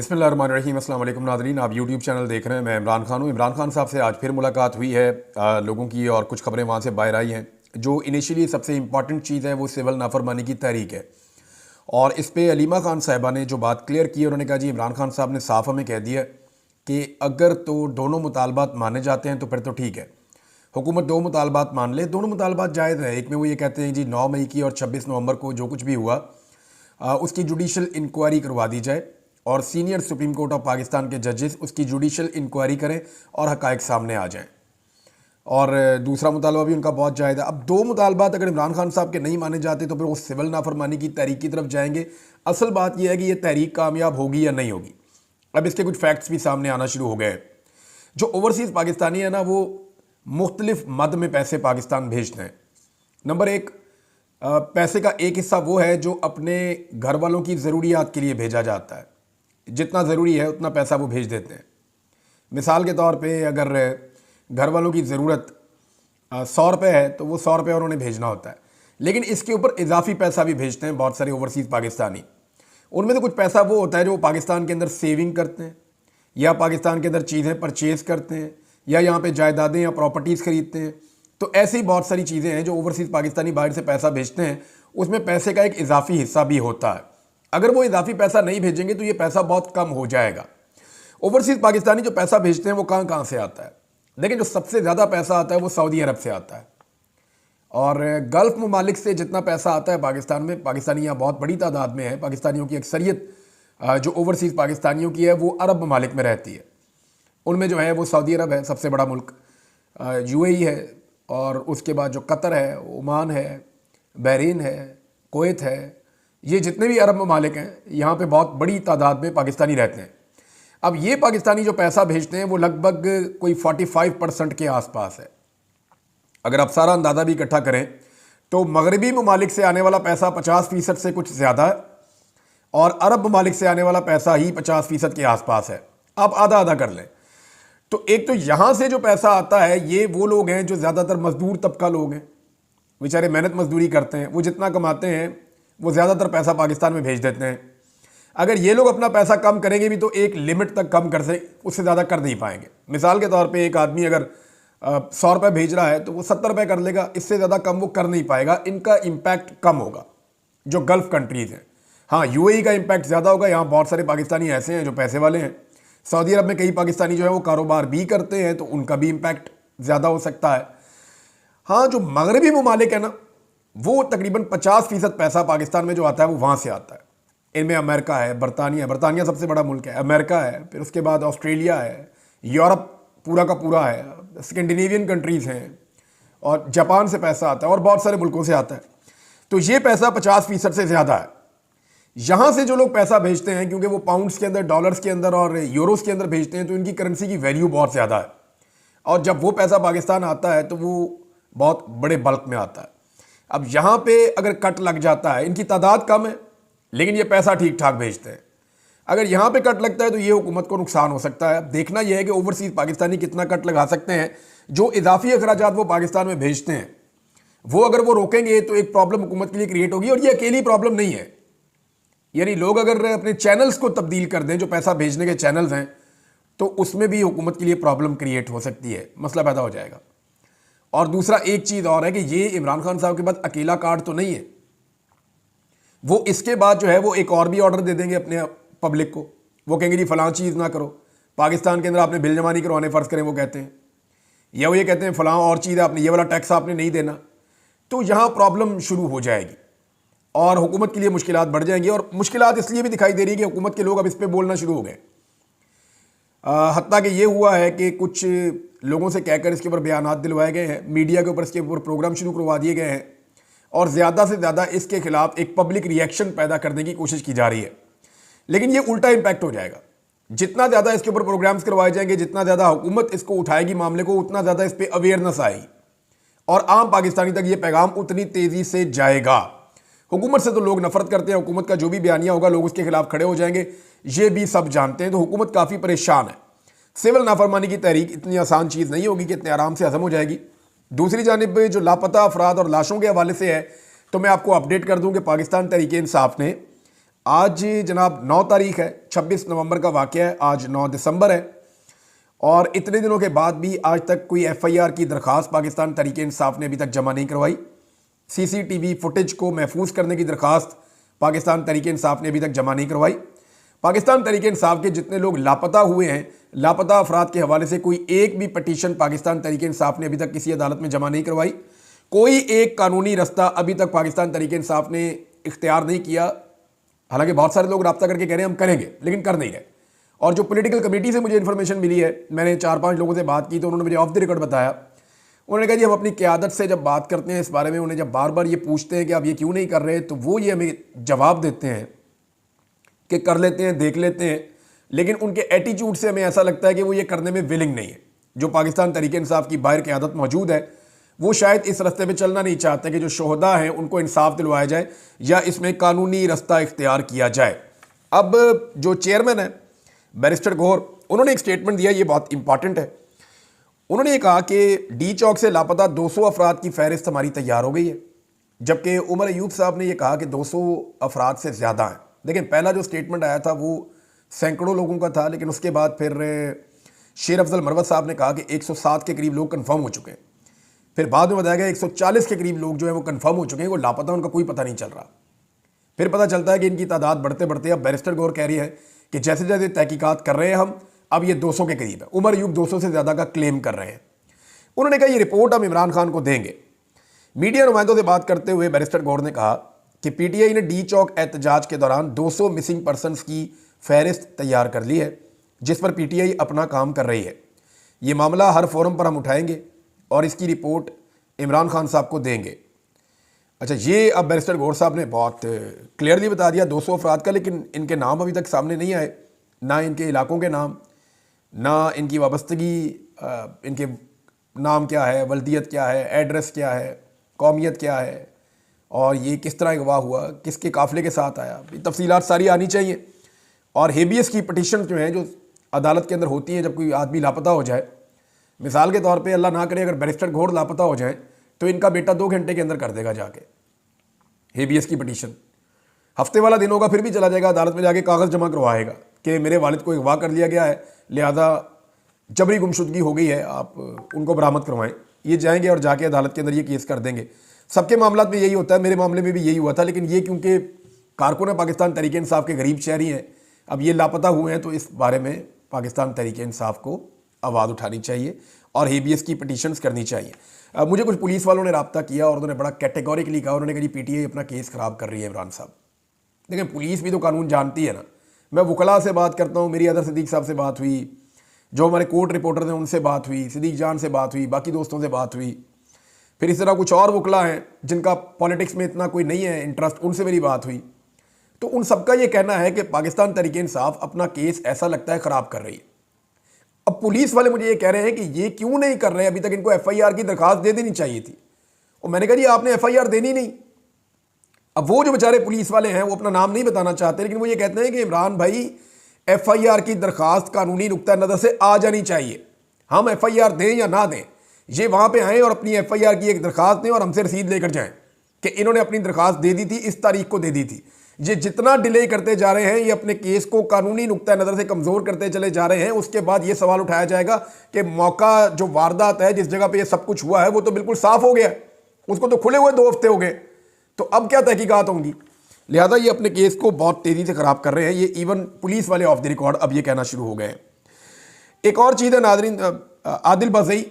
बिस्मिल्लाहिर्रहमानिर्रहीम। अस्सलाम वालेकुम नाज़रीन, आप यूट्यूब चैनल देख रहे हैं। मैं इमरान खान हूँ। इमरान खान साहब से आज फिर मुलाकात हुई है लोगों की, और कुछ खबरें वहाँ से बाहर आई हैं। जो इनिशियली सबसे इम्पॉर्टेंट चीज़ है वो सिविल नाफरमानी की तहरीक है, और इस पर अलीमा खान साहिबा ने जो बात क्लियर की, उन्होंने कहा जी इमरान खान साहब ने साफ हमें कह दिया कि अगर तो दोनों मुतालबात माने जाते हैं तो फिर तो ठीक है, हुकूमत दो मुतालबात मान ले, दोनों मुतालबात जायज़ हैं। एक में वो ये कहते हैं जी 9 मई की और 26 नवंबर को जो कुछ भी हुआ उसकी जुडिशल इंक्वायरी करवा दी जाए, और senior supreme court of Pakistan के जजेस उसकी जुडिशल इंक्वायरी करें और हकायक सामने आ जाएं। और दूसरा मुतालबा भी उनका बहुत जायज़ है। अब दो मुतालबात अगर इमरान खान साहब के नहीं माने जाते तो फिर वो सिविल नाफरमानी की तहरीक की तरफ जाएंगे। असल बात यह है कि ये तहरीक कामयाब होगी या नहीं होगी। अब इसके कुछ फैक्ट्स भी सामने आना शुरू हो गए। जो ओवरसीज़ पाकिस्तानी है ना, वो मुख्तलिफ मद में पैसे पाकिस्तान भेजते हैं। नंबर एक, पैसे का एक हिस्सा वो है जो अपने घर वालों की ज़रूरियात के लिए भेजा जाता है। जितना ज़रूरी है उतना पैसा वो भेज देते हैं। मिसाल के तौर पे अगर घर वालों की ज़रूरत 100 रुपये है तो वो 100 रुपये उन्होंने भेजना होता है, लेकिन इसके ऊपर इजाफी पैसा भी भेजते हैं बहुत सारे ओवरसीज़ पाकिस्तानी। उनमें से कुछ पैसा वो होता है जो वो पाकिस्तान के अंदर सेविंग करते हैं, या पाकिस्तान के अंदर चीज़ें परचेज़ करते हैं, या यहाँ पे जायदादें या प्रॉपर्टीज़ ख़रीदते हैं। तो ऐसी ही बहुत सारी चीज़ें हैं जो ओवरसीज़ पाकिस्तानी बाहर से पैसा भेजते हैं, उसमें पैसे का एक इजाफी हिस्सा भी होता है। अगर वो इजाफी पैसा नहीं भेजेंगे तो ये पैसा बहुत कम हो जाएगा। ओवरसीज़ पाकिस्तानी जो पैसा भेजते हैं वो कहाँ कहाँ से आता है? लेकिन जो सबसे ज़्यादा पैसा आता है वो सऊदी अरब से आता है, और गल्फ़ ममालिक से जितना पैसा आता है पाकिस्तान में, पाकिस्तानी यहाँ बहुत बड़ी तादाद में है। पाकिस्तानियों की अक्सरियत जो ओवरसीज़ पाकिस्तानियों की है वो अरब ममालिक में रहती है। उनमें जो है वो सऊदी अरब है सबसे बड़ा मुल्क, यूएई है, और उसके बाद जो कतर है, ओमान है, बहरीन है, कुवैत है, ये जितने भी अरब ममालिक हैं यहाँ पे बहुत बड़ी तादाद में पाकिस्तानी रहते हैं। अब ये पाकिस्तानी जो पैसा भेजते हैं वो लगभग कोई 45% के आसपास है। अगर आप सारा अंदाज़ा भी इकट्ठा करें तो मगरबी ममालिक से आने वाला पैसा 50% से कुछ ज़्यादा है, और अरब ममालिक से आने वाला पैसा ही 50% के आसपास है। आप आधा आधा कर लें तो एक तो यहाँ से जो पैसा आता है ये वो लोग हैं जो ज़्यादातर मजदूर तबका लोग हैं, बेचारे मेहनत मजदूरी करते हैं, वो जितना कमाते हैं वो ज़्यादातर पैसा पाकिस्तान में भेज देते हैं। अगर ये लोग अपना पैसा कम करेंगे भी तो एक लिमिट तक कम कर से, उससे ज़्यादा कर नहीं पाएंगे। मिसाल के तौर पे एक आदमी अगर 100 रुपये भेज रहा है तो वो 70 रुपये कर लेगा, इससे ज़्यादा कम वो कर नहीं पाएगा। इनका इम्पैक्ट कम होगा जो गल्फ़ कंट्रीज़ हैं। हाँ, यूएई का इम्पैक्ट ज़्यादा होगा, यहाँ बहुत सारे पाकिस्तानी ऐसे हैं जो पैसे वाले हैं। सऊदी अरब में कई पाकिस्तानी जो है वो कारोबार भी करते हैं, तो उनका भी इम्पैक्ट ज़्यादा हो सकता है। हाँ, जो मगरबी ममालिक है ना, वो तकरीबन 50% पैसा पाकिस्तान में जो आता है वो वहाँ से आता है। इनमें अमेरिका है, बरतानिया सबसे बड़ा मुल्क है, अमेरिका है, फिर उसके बाद ऑस्ट्रेलिया है, यूरोप पूरा का पूरा है, स्कैंडिनेवियन कंट्रीज़ हैं, और जापान से पैसा आता है, और बहुत सारे मुल्कों से आता है। तो ये पैसा 50% से ज़्यादा है। यहाँ से जो लोग पैसा भेजते हैं, क्योंकि वो पाउंड्स के अंदर, डॉलर्स के अंदर और यूरोस के अंदर भेजते हैं, तो इनकी करेंसी की वैल्यू बहुत ज़्यादा है, और जब वो पैसा पाकिस्तान आता है तो वो बहुत बड़े बल्क में आता है। अब यहाँ पे अगर कट लग जाता है, इनकी तादाद कम है लेकिन ये पैसा ठीक ठाक भेजते हैं, अगर यहाँ पे कट लगता है तो ये हुकूमत को नुकसान हो सकता है। अब देखना यह है कि ओवरसीज़ पाकिस्तानी कितना कट लगा सकते हैं। जो इजाफी अखराजात वो पाकिस्तान में भेजते हैं वो अगर वो रोकेंगे तो एक प्रॉब्लम हुकूमत के लिए क्रिएट होगी, और ये अकेली प्रॉब्लम नहीं है। यानी लोग अगर अपने चैनल्स को तब्दील कर दें, जो पैसा भेजने के चैनल्स हैं, तो उसमें भी हुकूमत के लिए प्रॉब्लम क्रिएट हो सकती है, मसला पैदा हो जाएगा। और दूसरा एक चीज़ और है कि ये इमरान खान साहब के बाद अकेला कार्ड तो नहीं है। वो इसके बाद जो है वो एक और भी ऑर्डर दे देंगे अपने पब्लिक को। वो कहेंगे जी फलां चीज़ ना करो, पाकिस्तान के अंदर आपने बिल जमा नहीं करवाने, फ़र्ज़ करें वो कहते हैं, या वो ये कहते हैं फलां और चीज़ आपने, ये वाला टैक्स आपने नहीं देना। तो यहाँ प्रॉब्लम शुरू हो जाएगी और हुकूमत के लिए मुश्किलात बढ़ जाएंगी। और मुश्किलात इसलिए भी दिखाई दे रही है कि हुकूमत के लोग अब इस पर बोलना शुरू हो गए। हत्ता कि ये हुआ है कि कुछ लोगों से कहकर इसके ऊपर बयानात दिलवाए गए हैं, मीडिया के ऊपर इसके ऊपर प्रोग्राम शुरू करवा दिए गए हैं, और ज़्यादा से ज़्यादा इसके खिलाफ एक पब्लिक रिएक्शन पैदा करने की कोशिश की जा रही है। लेकिन ये उल्टा इम्पैक्ट हो जाएगा। जितना ज़्यादा इसके ऊपर प्रोग्राम्स करवाए जाएंगे, जितना ज़्यादा हुकूमत इसको उठाएगी मामले को, उतना ज़्यादा इस पर अवेयरनेस आएगी, और आम पाकिस्तानी तक ये पैगाम उतनी तेज़ी से जाएगा। हुकूमत से तो लोग नफरत करते हैं, हुकूमत का जो भी बयानिया होगा लोग उसके खिलाफ खड़े हो जाएंगे, ये भी सब जानते हैं। तो हुकूमत काफ़ी परेशान है। सिविल नाफरमानी की तहरीक इतनी आसान चीज़ नहीं होगी कि इतने आराम से हज़म हो जाएगी। दूसरी जानिब जो लापता अफराद और लाशों के हवाले से है, तो मैं आपको अपडेट कर दूं कि पाकिस्तान तहरीक इंसाफ ने आज जनाब 9 तारीख है, 26 नवंबर का वाक़या है, आज 9 दिसंबर है और इतने दिनों के बाद भी आज तक कोई एफआईआर की दरखास्त पाकिस्तान तहरीक इंसाफ ने अभी तक जमा नहीं करवाई। सीसीटीवी फुटेज को महफूज करने की दरखास्त पाकिस्तान तहरीक इंसाफ ने अभी तक जमा नहीं करवाई। पाकिस्तान तहरीक इंसाफ के जितने लोग लापता हुए हैं, लापता अफराद के हवाले से कोई एक भी पटिशन पाकिस्तान तहरीक इंसाफ ने अभी तक किसी अदालत में जमा नहीं करवाई। कोई एक कानूनी रास्ता अभी तक पाकिस्तान तहरीक इंसाफ ने इख्तियार नहीं किया। हालांकि बहुत सारे लोग रब्ता करके कह रहे हैं हम करेंगे, लेकिन कर नहीं रहे। और जो पॉलिटिकल कमेटी से मुझे इन्फॉर्मेशन मिली है, मैंने 4-5 लोगों से बात की तो उन्होंने मुझे ऑफ द रिकॉर्ड बताया, उन्होंने कहा जी हम अपनी क़यादत से जब बात करते हैं इस बारे में, उन्हें जब बार बार ये पूछते हैं कि आप ये क्यों नहीं कर रहे, तो वो ये हमें जवाब देते हैं कि कर लेते हैं, देख लेते हैं, लेकिन उनके एटीट्यूड से हमें ऐसा लगता है कि वो ये करने में विलिंग नहीं है। जो पाकिस्तान तहरीक इंसाफ की बाहर क़यादत मौजूद है वो शायद इस रास्ते पे चलना नहीं चाहते कि जो शोहदा हैं उनको इंसाफ दिलवाया जाए या इसमें कानूनी रास्ता इख्तियार किया जाए। अब जो चेयरमैन है बैरिस्टर गौहर, उन्होंने एक स्टेटमेंट दिया, ये बहुत इंपॉर्टेंट है। उन्होंने ये कहा कि डी चौक से लापता 200 अफराद की फहरिस्त हमारी तैयार हो गई है, जबकि उमर अयूब साहब ने यह कहा कि 200 अफराद से ज़्यादा हैं। लेकिन पहला जो स्टेटमेंट आया था वो सैकड़ों लोगों का था, लेकिन उसके बाद फिर शेर अफजल मरवत साहब ने कहा कि 107 के करीब लोग कन्फर्म हो चुके हैं। फिर बाद में बताया गया 140 के करीब लोग जो है वो कन्फर्म हो चुके हैं, वो लापता, उनका कोई पता नहीं चल रहा। फिर पता चलता है कि इनकी तादाद बढ़ते बढ़ते अब बैरिस्टर गौर कह रही है कि जैसे जैसे तहकीकात कर रहे हैं हम, अब ये 200 के करीब है। उमर अयूब 200 से ज़्यादा का क्लेम कर रहे हैं। उन्होंने कहा ये रिपोर्ट हम इमरान खान को देंगे। मीडिया नुमाइंदों से बात करते हुए बैरिस्टर गौर ने कहा कि पीटीआई ने डी चौक एहतजाज के दौरान 200 मिसिंग पर्सनस की फहरिस्त तैयार कर ली है, जिस पर पीटीआई अपना काम कर रही है। ये मामला हर फोरम पर हम उठाएंगे और इसकी रिपोर्ट इमरान खान साहब को देंगे। अच्छा, ये अब बैरिस्टर गौर साहब ने बहुत क्लियरली बता दिया 200 अफराद का, लेकिन इनके नाम अभी तक सामने नहीं आए, ना इनके इलाकों के नाम, ना इनकी वाबस्तगी, इनके नाम क्या है, वल्दियत क्या है, एड्रेस क्या है, कौमियत क्या है और ये किस तरह अगवा हुआ, किसके काफ़िले के साथ आया, ये तफसीलात सारी आनी चाहिए। और हेबियस की पटिशन जो हैं, जो अदालत के अंदर होती हैं जब कोई आदमी लापता हो जाए, मिसाल के तौर पे अल्लाह ना करे अगर बैरिस्टर गौर लापता हो जाए तो इनका बेटा 2 घंटे के अंदर कर देगा जाके हेबियस की पटिशन। हफ्ते वाला दिन होगा फिर भी चला जाएगा अदालत में, जाके कागज़ जमा करवाएगा कि मेरे वालिद को अगवा कर लिया गया है, लिहाजा जबरी गुमशुदगी हो गई है, आप उनको बरामद करवाएं। ये जाएंगे और जाके अदालत के अंदर ये केस कर देंगे। सबके मामला में यही होता है, मेरे मामले में भी यही हुआ था, लेकिन ये क्योंकि कारकुन पाकिस्तान तहरीक इंसाफ के गरीब शहरी हैं, अब ये लापता हुए हैं, तो इस बारे में पाकिस्तान तहरीक इंसाफ को आवाज़ उठानी चाहिए और हेबियस की पटिशन्स करनी चाहिए। मुझे कुछ पुलिस वालों ने रब्ता किया और उन्होंने बड़ा कैटेगोरिकली कहा, उन्होंने कहा जी पीटीआई अपना केस ख़राब कर रही है इमरान साहब। लेकिन पुलिस भी तो कानून जानती है ना। मैं वकला से बात करता हूँ, मेरी अदर सिद्दीक साहब से बात हुई, जो हमारे कोर्ट रिपोर्टर थे उनसे बात हुई, सिद्दीक जान से बात हुई, बाकी दोस्तों से बात हुई, फिर इस तरह कुछ और वकला हैं जिनका पॉलिटिक्स में इतना कोई नहीं है इंटरेस्ट, उनसे मेरी बात हुई। तो उन सबका ये कहना है कि पाकिस्तान तहरीक इंसाफ अपना केस ऐसा लगता है ख़राब कर रही है। अब पुलिस वाले मुझे ये कह रहे हैं कि ये क्यों नहीं कर रहे हैं, अभी तक इनको एफआईआर की दरखास्त दे देनी चाहिए थी। और मैंने कहा जी आपने एफआईआर देनी नहीं। अब वो जो बेचारे पुलिस वाले हैं वो अपना नाम नहीं बताना चाहते, लेकिन वो ये कहते हैं कि इमरान भाई एफआईआर की दरखास्त कानूनी नुक्ता नज़र से आ जानी चाहिए, हम एफआईआर दें या ना दें, ये वहाँ पे आएँ और अपनी एफआईआर की एक दरखास्त दें और हमसे रसीद लेकर जाएँ कि इन्होंने अपनी दरखास्त दे दी थी, इस तारीख को दे दी थी। ये जितना डिले करते जा रहे हैं, ये अपने केस को कानूनी नुक्ता नज़र से कमज़ोर करते चले जा रहे हैं। उसके बाद ये सवाल उठाया जाएगा कि मौका जो वारदात है, जिस जगह पे ये सब कुछ हुआ है, वो तो बिल्कुल साफ हो गया, उसको तो खुले हुए 2 हफ्ते हो गए, तो अब क्या तहकीकात होंगी। लिहाजा ये अपने केस को बहुत तेज़ी से ख़राब कर रहे हैं। ये इवन पुलिस वाले ऑफ द रिकॉर्ड अब ये कहना शुरू हो गए हैं। एक और चीज़ है नाज़रीन, आदिल बज़ई,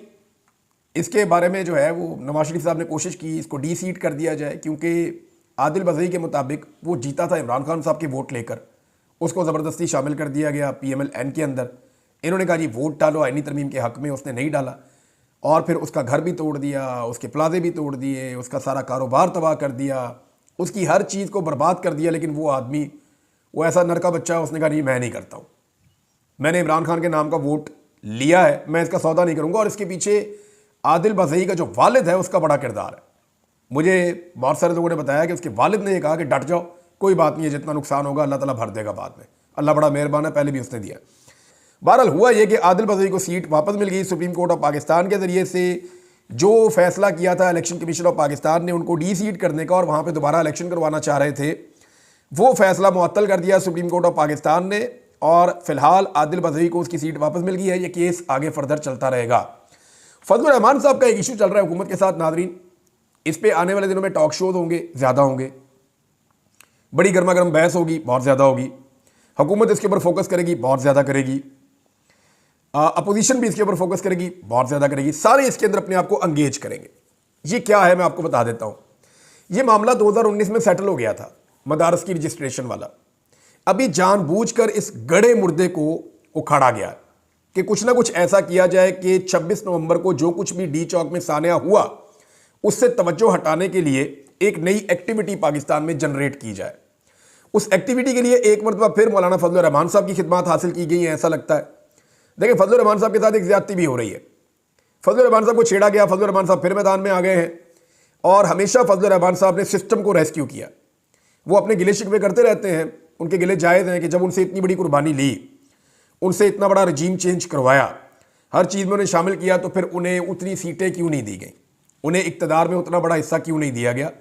इसके बारे में जो है वो नवाज शरीफ साहब ने कोशिश की इसको डी सीट कर दिया जाए, क्योंकि आदिल बज़ई के मुताबिक वो जीता था इमरान खान साहब के वोट लेकर, उसको ज़बरदस्ती शामिल कर दिया गया PMLN के अंदर। इन्होंने कहा जी वोट डालो आईनी तरमीम के हक़ में, उसने नहीं डाला और फिर उसका घर भी तोड़ दिया, उसके प्लाजे भी तोड़ दिए, उसका सारा कारोबार तबाह कर दिया, उसकी हर चीज़ को बर्बाद कर दिया। लेकिन वो आदमी, वो ऐसा नरका बच्चा है, उसने कहा नहीं मैं नहीं करता हूँ, मैंने इमरान खान के नाम का वोट लिया है, मैं इसका सौदा नहीं करूँगा। और इसके पीछे आदिल बज़ई का जो वालिद है उसका बड़ा किरदार है। मुझे बहुत सारे लोगों ने बताया कि उसके वालिद ने ये कहा कि डट जाओ, कोई बात नहीं है, जितना नुकसान होगा अल्लाह ताला भर देगा बाद में, अल्लाह बड़ा मेहरबान है, पहले भी उसने दिया। बहरहाल हुआ ये कि आदिल बज़ई को सीट वापस मिल गई सुप्रीम कोर्ट ऑफ पाकिस्तान के ज़रिए से। जो फैसला किया था इलेक्शन कमीशन ऑफ पाकिस्तान ने उनको डी सीट करने का और वहाँ पर दोबारा इलेक्शन करवाना चाह रहे थे, वो फैसला मुअत्तल कर दिया सुप्रीम कोर्ट ऑफ पाकिस्तान ने और फिलहाल आदिल बदवी को उसकी सीट वापस मिल गई है। ये केस आगे फर्दर चलता रहेगा। फजलुर रहमान साहब का एक इशू चल रहा है हुकूमत के साथ नादरीन, इस पे आने वाले दिनों में टॉक शोज होंगे, ज़्यादा होंगे, बड़ी गर्मा गर्म बहस होगी, बहुत ज़्यादा होगी। हुकूमत इसके ऊपर फोकस करेगी, बहुत ज़्यादा करेगी। अपोजिशन भी इसके ऊपर फोकस करेगी, बहुत ज़्यादा करेगी। सारे इसके अंदर अपने आप को एंगेज करेंगे। ये क्या है मैं आपको बता देता हूँ। ये मामला 2019 में सेटल हो गया था, मदारस की रजिस्ट्रेशन वाला। अभी जानबूझकर इस गड़े मुर्दे को उखाड़ा गया कि कुछ ना कुछ ऐसा किया जाए कि 26 नवंबर को जो कुछ भी डी चौक में सानिया हुआ उससे तवज्जो हटाने के लिए एक नई एक्टिविटी पाकिस्तान में जनरेट की जाए। उस एक्टिविटी के लिए एक मरतबा फिर मौलाना फजलुर रहमान साहब की खिदमत हासिल की गई है, ऐसा लगता है। देखिए, फजलुर रहमान साहब के साथ एक ज्यादती भी हो रही है। फजलुर रहमान साहब को छेड़ा गया, फजलुर रहमान साहब फिर मैदान में आ गए हैं और हमेशा फजलुर रहमान साहब ने सिस्टम को रेस्क्यू किया। वो अपने गिले शिकवे करते रहते हैं, उनके गिले जायज़ हैं कि जब उनसे इतनी बड़ी कुर्बानी ली, उनसे इतना बड़ा रजीम चेंज करवाया, हर चीज़ में उन्हें शामिल किया, तो फिर उन्हें उतनी सीटें क्यों नहीं दी गई, उन्हें इक़्तिदार में उतना बड़ा हिस्सा क्यों नहीं दिया गया।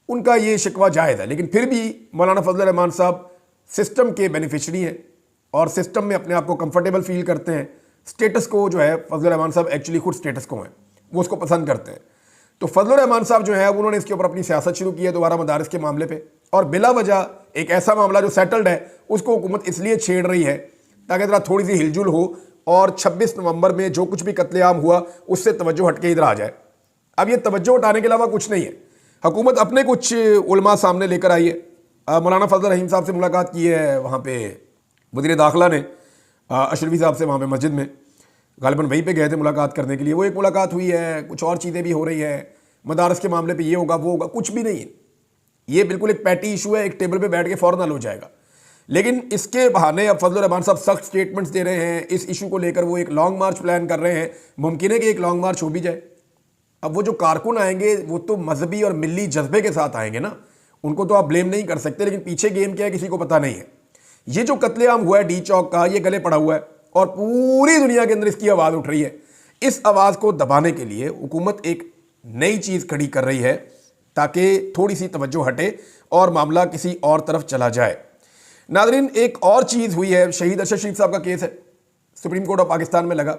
उनका ये शिकवा जायज़ है, लेकिन फिर भी मौलाना फजलुर रहमान साहब सिस्टम के बेनिफिशरी हैं और सिस्टम में अपने आप को कंफर्टेबल फील करते हैं। स्टेटस को जो है, फजलुर रहमान साहब एक्चुअली खुद स्टेटस को हैं, वो उसको पसंद करते हैं। तो फजलुर रहमान साहब जो है उन्होंने इसके ऊपर अपनी सियासत शुरू की है दोबारा मदारिस के मामले पे, और बिला वजह एक ऐसा मामला जो सेटल्ड है उसको हुकूमत इसलिए छेड़ रही है ताकि जरा थोड़ी सी हिलजुल हो और 26 नवंबर में जो कुछ भी कत्लेआम हुआ उससे तवज्जो हटके इधर आ जाए। अब ये तवज्जो हटाने के अलावा कुछ नहीं है। हुकूमत अपने कुछ उलमा सामने लेकर आई है। मौलाना फजल रहीम साहब से मुलाकात की है वहाँ पे वज़ीर दाखिला ने, अशरफी साहब से वहाँ पे मस्जिद में, गालिबन वहीं पे गए थे मुलाकात करने के लिए। वो एक मुलाकात हुई है, कुछ और चीज़ें भी हो रही है मदारस के मामले पे, ये होगा वो होगा, कुछ भी नहीं है। ये बिल्कुल एक पैटी इशू है, एक टेबल पे बैठ के फ़ौरन हल हो जाएगा। लेकिन इसके बहाने अब फजलुर रहमान साहब सख्त स्टेटमेंट्स दे रहे हैं। इस इशू को लेकर वो एक लॉन्ग मार्च प्लान कर रहे हैं। मुमकिन है कि एक लॉन्ग मार्च हो भी जाए। अब वो जो कारकुन आएंगे वो तो मजहबी और मिली जज्बे के साथ आएंगे ना, उनको तो आप ब्लेम नहीं कर सकते, लेकिन पीछे गेम क्या है किसी को पता नहीं है। ये जो कत्लेआम हुआ है डी चौक का, ये गले पड़ा हुआ है और पूरी दुनिया के अंदर इसकी आवाज़ उठ रही है। इस आवाज़ को दबाने के लिए हुकूमत एक नई चीज़ खड़ी कर रही है ताकि थोड़ी सी तवज्जो हटे और मामला किसी और तरफ चला जाए। नादरीन, एक और चीज़ हुई है, शहीद अरशद शरीफ साहब का केस है, सुप्रीम कोर्ट ऑफ पाकिस्तान में लगा।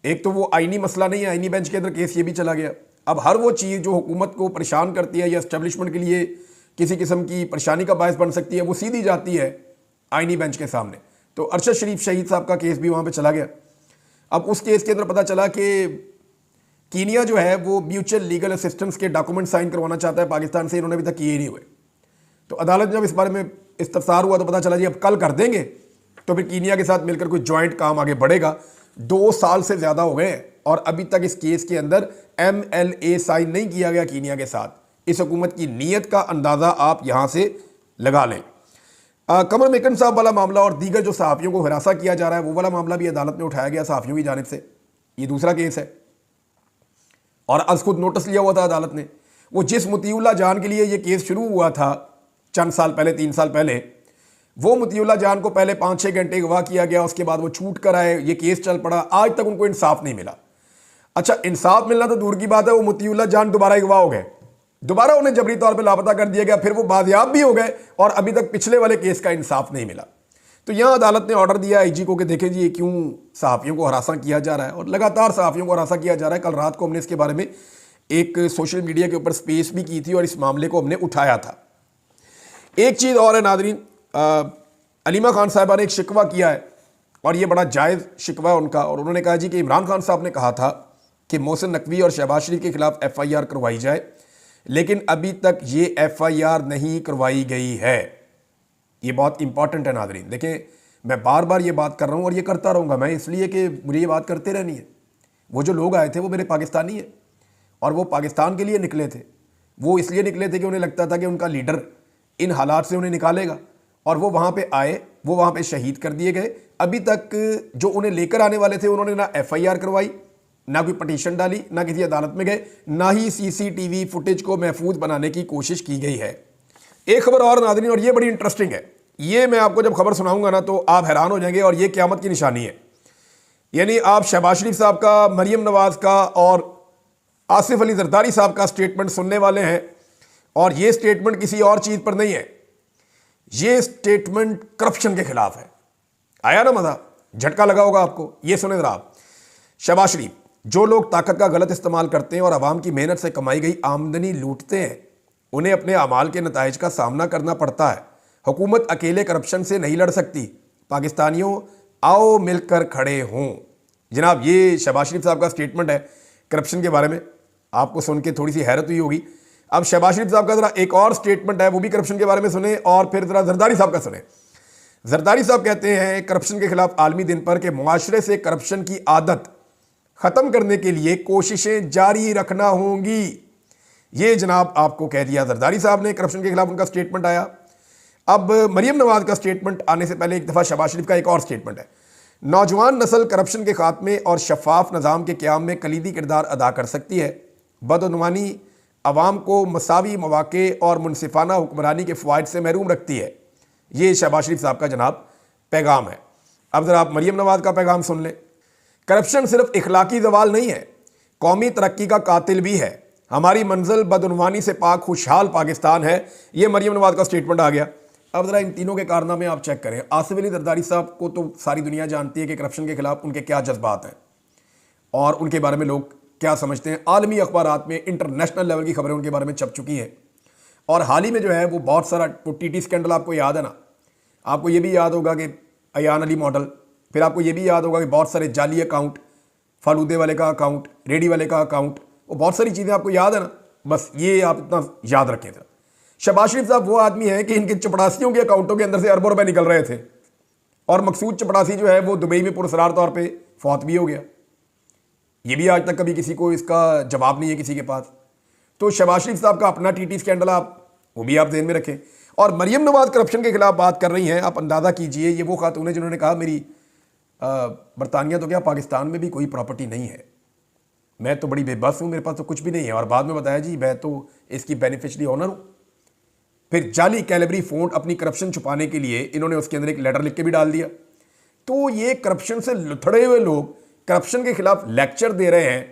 एक तो वो आईनी मसला नहीं है, आईनी बेंच के अंदर केस ये भी चला गया। अब हर वो चीज़ जो हुकूमत को परेशान करती है या एस्टेब्लिशमेंट के लिए किसी किस्म की परेशानी का बायस बन सकती है, वो सीधी जाती है आईनी बेंच के सामने। तो अरशद शरीफ शहीद साहब का केस भी वहाँ पे चला गया। अब उस केस के अंदर पता चला कि कीनिया जो है वो म्यूचुअल लीगल असिस्टेंस के डॉक्यूमेंट साइन करवाना चाहता है पाकिस्तान से, इन्होंने अभी तक किए ही नहीं हुए। तो अदालत जब इस बारे में इस्तफसार हुआ तो पता चला जी अब कल कर देंगे, तो फिर कीनिया के साथ मिलकर कोई जॉइंट काम आगे बढ़ेगा। 2 साल से ज़्यादा हो गए और अभी तक इस केस के अंदर MLA साइन नहीं किया गया कीनिया के साथ। इस हुकूमत की नीयत का अंदाज़ा आप यहाँ से लगा लें। कमर मेकन साहब वाला मामला और दीगर जो सहाफ़ियों को हिरासा किया जा रहा है वो वाला मामला भी अदालत में उठाया गया सहाफ़ियों की जानिब से। ये दूसरा केस है और आज खुद नोटिस लिया हुआ था अदालत ने। वो जिस मुतीउल्लाह जान के लिए ये केस शुरू हुआ था चंद साल पहले, 3 साल पहले, वो मुतीउल्लाह जान को पहले 5-6 घंटे गवाह किया गया, उसके बाद वो छूट कर आए, ये केस चल पड़ा, आज तक उनको इंसाफ नहीं मिला। अच्छा, इंसाफ मिलना तो दूर की बात है, वो मुतीउल्लाह जान दोबारा गवाह हो गए, दोबारा उन्हें जबरी तौर पे लापता कर दिया गया, फिर वो बाजियाब भी हो गए और अभी तक पिछले वाले केस का इंसाफ नहीं मिला। तो यहाँ अदालत ने ऑर्डर दिया IG को कि देखें जी ये क्यों सहाफ़ियों को हरासा किया जा रहा है, और लगातार सहाफ़ियों को हरासा किया जा रहा है। कल रात को हमने इसके बारे में एक सोशल मीडिया के ऊपर स्पेस भी की थी और इस मामले को हमने उठाया था। एक चीज़ और है नादरीन, अलीमा खान साहिबा ने एक शिकवा किया है और ये बड़ा जायज़ शिकवा है उनका, और उन्होंने कहा जी कि इमरान खान साहब ने कहा था कि मोहसिन नकवी और शहबाज शरीफ के खिलाफ FIR करवाई जाए, लेकिन अभी तक ये FIR नहीं करवाई गई है। ये बहुत इंपॉर्टेंट है नादरीन। देखें, मैं बार बार ये बात कर रहा हूँ और ये करता रहूँगा मैं, इसलिए कि मुझे ये बात करते रहनी है। वो जो लोग आए थे वो मेरे पाकिस्तानी है और वो पाकिस्तान के लिए निकले थे। वो इसलिए निकले थे कि उन्हें लगता था कि उनका लीडर इन हालात से उन्हें निकालेगा, और वो वहाँ पे आए, वो वहाँ पे शहीद कर दिए गए। अभी तक जो उन्हें लेकर आने वाले थे उन्होंने ना FIR करवाई, ना कोई पटिशन डाली, ना किसी अदालत में गए, ना ही CCTV फुटेज को महफूज बनाने की कोशिश की गई है। एक खबर और नादरीन, और ये बड़ी इंटरेस्टिंग है, ये मैं आपको जब खबर सुनाऊंगा ना तो आप हैरान हो जाएंगे, और ये क़यामत की निशानी है। यानी आप शहबाज शरीफ साहब का, मरियम नवाज़ का और आसिफ अली जरदारी साहब का स्टेटमेंट सुनने वाले हैं, और ये स्टेटमेंट किसी और चीज़ पर नहीं है, ये स्टेटमेंट करप्शन के खिलाफ है। आया ना मजा, झटका लगा होगा आपको। ये सुने जरा आप। शहबाज शरीफ, जो लोग ताकत का गलत इस्तेमाल करते हैं और आवाम की मेहनत से कमाई गई आमदनी लूटते हैं, उन्हें अपने अमाल के नताइज का सामना करना पड़ता है। हुकूमत अकेले करप्शन से नहीं लड़ सकती। पाकिस्तानियों, आओ मिलकर खड़े हों। जनाब, ये शहबाज शरीफ साहब का स्टेटमेंट है करप्शन के बारे में। आपको सुन के थोड़ी सी हैरत हुई होगी। अब शहबाज शरीफ साहब का जरा एक और स्टेटमेंट है, वो भी करप्शन के बारे में सुने, और फिर जरा जरदारी साहब का सुने। जरदारी साहब कहते हैं करप्शन के खिलाफ आलमी दिन पर, कि मुआशरे से करप्शन की आदत खत्म करने के लिए कोशिशें जारी रखना होंगी। ये जनाब आपको कह दिया जरदारी साहब ने, करप्शन के खिलाफ उनका स्टेटमेंट आया। अब मरियम नवाज का स्टेटमेंट आने से पहले एक दफ़ा शहबाज शरीफ का एक और स्टेटमेंट है। नौजवान नस्ल करप्शन के खात्मे और शफाफ निज़ाम के क़याम में कलीदी किरदार अदा कर सकती है। बदअनवानी अवाम को मसावी मौक़े और मुनसिफाना हुक्मरानी के फ़वाइद से महरूम रखती है। ये शहबाज शरीफ साहब का जनाब पैगाम है। अब ज़रा आप मरियम नवाज का पैगाम सुन लें। करप्शन सिर्फ इखलाकी जवाल नहीं है, कौमी तरक्की का कातिल भी है। हमारी मंजिल बदअनवानी से पाक खुशहाल पाकिस्तान है। ये मरियम नवाज का स्टेटमेंट आ गया। अब ज़रा इन तीनों के कारनामे आप चेक करें। आसिफ अली जरदारी साहब को तो सारी दुनिया जानती है कि करप्शन के खिलाफ उनके क्या जज्बात हैं और उनके बारे में लोग क्या समझते हैं। आलमी अखबारात में इंटरनेशनल लेवल की खबरें उनके बारे में छप चुकी हैं। और हाल ही में जो है वो बहुत सारा टीटी स्कैंडल आपको याद है ना। आपको ये भी याद होगा कि अयान अली मॉडल, फिर आपको ये भी याद होगा कि बहुत सारे जाली अकाउंट, फालूदे वाले का अकाउंट, रेडी वाले का अकाउंट, वो बहुत सारी चीज़ें आपको याद है ना। बस ये आप इतना याद रखें था। शहबाज शरीफ साहब वो आदमी है कि इनके चपड़ासियों के अकाउंटों के अंदर से अरबों रुपए निकल रहे थे, और मकसूद चपड़ासी जो है वो दुबई में पुरस्कार तौर पे फौत भी हो गया। ये भी आज तक कभी किसी को इसका जवाब नहीं है किसी के पास। तो शहबाज शरीफ साहब का अपना टीटी स्कैंडल वो भी आप ध्यान में रखें। और मरियम नवाज करप्शन के खिलाफ बात कर रही हैं। आप अंदाज़ा कीजिए, ये वो खातून है जिन्होंने कहा मेरी बरतानिया तो क्या पाकिस्तान में भी कोई प्रॉपर्टी नहीं है, मैं तो बड़ी बेबस हूँ, मेरे पास तो कुछ भी नहीं है। और बाद में बताया जी मैं तो इसकी बेनिफिशियरी ऑनर हूँ। फिर जाली कैलेबरी फोन अपनी करप्शन छुपाने के लिए इन्होंने उसके अंदर एक लेटर लिख के भी डाल दिया। तो ये करप्शन से लुथड़े हुए लोग करप्शन के खिलाफ लेक्चर दे रहे हैं।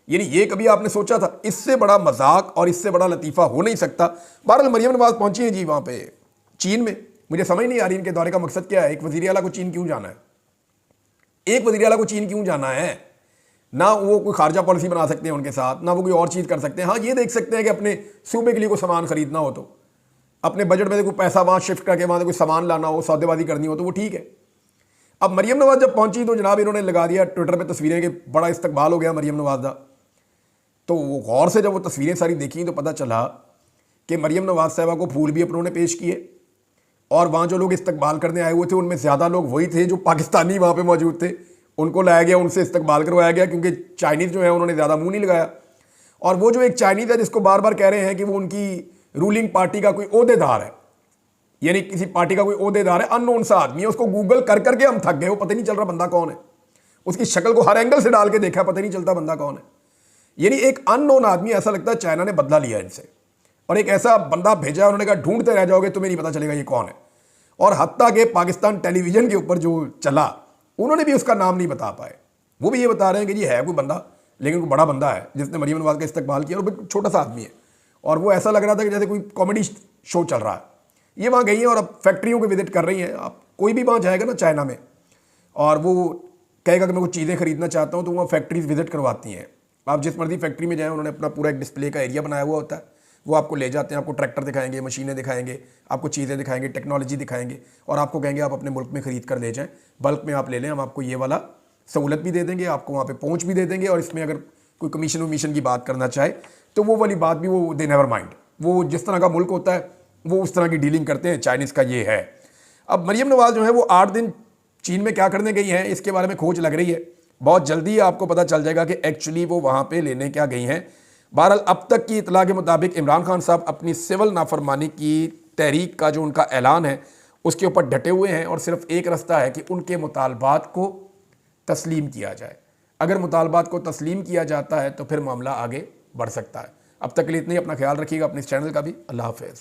यानी ये कभी आपने सोचा था? इससे बड़ा मजाक और इससे बड़ा लतीफ़ा हो नहीं सकता। बहरहाल मरियम नवाज पहुंची है जी वहाँ पे चीन में। मुझे समझ नहीं आ रही इनके दौरे का मकसद क्या है। एक वज़ीर आला को चीन क्यों जाना है? एक वज़ीर आला को चीन क्यों जाना है? ना वो कोई खारजा पॉलिसी बना सकते हैं उनके साथ, ना वो कोई और चीज़ कर सकते हैं। हाँ, ये देख सकते हैं कि अपने सूबे के लिए कोई सामान खरीदना हो तो अपने बजट में से कोई पैसा वहाँ शिफ्ट करके वहाँ से कोई सामान लाना हो, सौदेबाजी करनी हो तो वो ठीक है। अब मरियम नवाज जब पहुंची तो जनाब इन्होंने लगा दिया ट्विटर पे तस्वीरें कि बड़ा इस्तकबाल हो गया मरियम नवाज का। तो वो गौर से जब वो तस्वीरें सारी देखी तो पता चला कि मरियम नवाज साहबा को फूल भी अपनों ने पेश किए, और वहाँ जो लोग इस्तकबाल करने आए हुए थे उनमें ज़्यादा लोग वही थे जो पाकिस्तानी वहाँ पे मौजूद थे। उनको लाया गया, उनसे इस्तकबाल करवाया गया, क्योंकि चाइनीज़ जो है उन्होंने ज़्यादा मुँह नहीं लगाया। और वो जो एक चाइनीज़ है जिसको बार बार कह रहे हैं कि वो उनकी रूलिंग पार्टी का कोई ओहदेदार है, यानी किसी पार्टी का कोई ओहदेदार है, अननोन सा आदमी है, उसको गूगल कर करके हम थक गए, वो पता नहीं चल रहा बंदा कौन है। उसकी शक्ल को हर एंगल से डाल के देखा, पता नहीं चलता बंदा कौन है। यानी एक अननोन आदमी, ऐसा लगता है चाइना ने बदला लिया इनसे, और एक ऐसा बंदा भेजा, उन्होंने कहा ढूंढते रह जाओगे तुम्हें नहीं पता चलेगा ये कौन है। और हत्ता के पाकिस्तान टेलीविजन के ऊपर जो चला उन्होंने भी उसका नाम नहीं बता पाए। वो भी ये बता रहे हैं कि ये है कोई बंदा, लेकिन कोई बड़ा बंदा है जिसने मरियम नवाज का इस्तकबाल किया, और छोटा सा आदमी है। और वो ऐसा लग रहा था कि जैसे कोई कॉमेडी शो चल रहा है। ये वहाँ गई हैं और अब फैक्ट्रियों को विजिट कर रही हैं। आप कोई भी वहाँ जाएगा ना चाइना में, और वो कहेगा कि मैं कुछ चीज़ें खरीदना चाहता हूँ, तो वहाँ फैक्ट्रीज विजिट करवाती हैं। आप जिस मर्जी फैक्ट्री में जाएँ, उन्होंने अपना पूरा एक डिस्प्ले का एरिया बनाया हुआ होता है। वो आपको ले जाते हैं, आपको ट्रैक्टर दिखाएंगे, मशीनें दिखाएंगे, आपको चीज़ें दिखाएंगे, टेक्नोलॉजी दिखाएंगे, और आपको कहेंगे आप अपने मुल्क में ख़रीद कर ले जाएँ, बल्क में आप ले लें, हम आपको ये वाला सहूलत भी दे देंगे, आपको वहाँ पे पहुँच भी दे देंगे। और इसमें अगर कोई कमीशन वमीशन की बात करना चाहे तो वो वाली बात भी वो दे नेवर माइंड। वो जिस तरह का मुल्क होता है वो उस तरह की डीलिंग करते हैं। चाइनीज़ का ये है। अब मरियम नवाज जो है वो 8 दिन चीन में क्या करने गई हैं, इसके बारे में खोज लग रही है। बहुत जल्दी आपको पता चल जाएगा कि एक्चुअली वो वहाँ पे लेने क्या गई हैं। बहरहाल अब तक की इतला के मुताबिक इमरान खान साहब अपनी सिविल नाफरमानी की तहरीक का जो उनका ऐलान है उसके ऊपर डटे हुए हैं, और सिर्फ एक रास्ता है कि उनके मुतालबात को तस्लीम किया जाए। अगर मुतालबात को तस्लीम किया जाता है तो फिर मामला आगे बढ़ सकता है। अब तक के लिए इतना ही। अपना ख्याल रखिएगा, अपने इस चैनल का भी। अल्लाह हाफ़िज़।